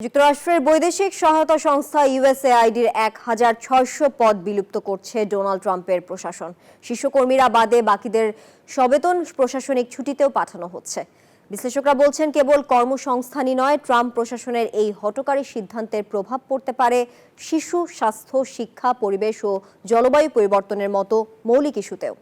যুক্তরাষ্ট্রের বৈদেশিক সহায়তা সংস্থা ইউএসএআইডির ১,৬০০ পদ বিলুপ্ত করছে ডোনাল্ড ট্রাম্পের প্রশাসন। শীর্ষকর্মীরা বাদে বাকিদের সবেতন প্রশাসনিক ছুটিতেও পাঠানো হচ্ছে। বিশ্লেষকরা বলছেন, কেবল কর্মসংস্থানই নয়, ট্রাম্প প্রশাসনের এই হঠকারী সিদ্ধান্তের প্রভাব পড়তে পারে শিশু, স্বাস্থ্য, শিক্ষা, পরিবেশ ও জলবায়ু পরিবর্তনের মতো মৌলিক ইস্যুতেও।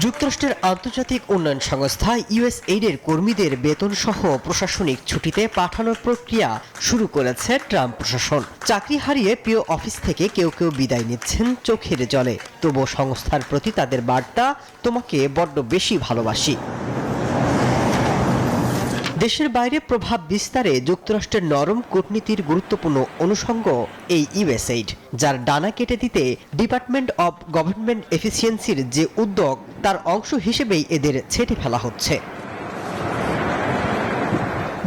যুক্তরাষ্ট্রের আন্তর্জাতিক উন্নয়ন সংস্থা ইউএসএইডের কর্মীদের বেতন সহ প্রশাসনিক ছুটিতে পাঠানোর প্রক্রিয়া শুরু করেছে ট্রাম্প প্রশাসন। চাকরি হারিয়ে প্রিয় অফিস থেকে কেউ কেউ বিদায় নিচ্ছেন চোখের জলে। তবুও সংস্থার প্রতি তাদের বার্তা, তোমাকে বড্ড বেশি ভালোবাসি। দেশের বাইরে প্রভাব বিস্তারে যুক্তরাষ্ট্রের নরম কূটনীতির গুরুত্বপূর্ণ অনুষঙ্গ এই ইউএসএইড, যার ডানা কেটে দিতে ডিপার্টমেন্ট অব গভর্নমেন্ট এফিসিয়েন্সির যে উদ্যোগ, তার অংশ হিসেবেই এদের ছেঁটে ফেলা হচ্ছে।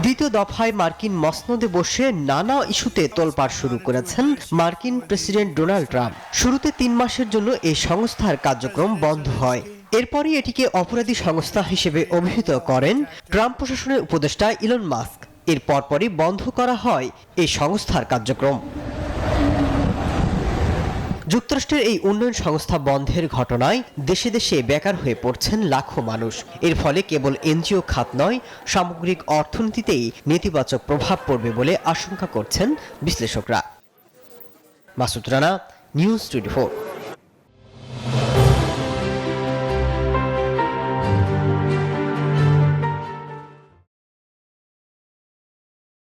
দ্বিতীয় দফায় মার্কিন মসনদে বসে নানা ইস্যুতে তোলপাড় শুরু করেছেন মার্কিন প্রেসিডেন্ট ডোনাল্ড ট্রাম্প। শুরুতে ৩ মাসের জন্য এই সংস্থার কার্যক্রম বন্ধ হয়। এরপরই এটিকে অপরাধী সংস্থা হিসেবে অভিহিত করেন ট্রাম্প প্রশাসনের উপদেষ্টা ইলন মাস্ক। এর পরপরই বন্ধ করা হয় এই সংস্থার কার্যক্রম। যুক্তরাষ্ট্রের এই উন্নয়ন সংস্থা বন্ধের ঘটনায় দেশে দেশে বেকার হয়ে পড়ছেন লাখো মানুষ। এর ফলে কেবল এনজিও খাত নয়, সামগ্রিক অর্থনীতিতেই নেতিবাচক প্রভাব পড়বে বলে আশঙ্কা করছেন বিশ্লেষকরা। মাসুদ রানা, নিউজ 24।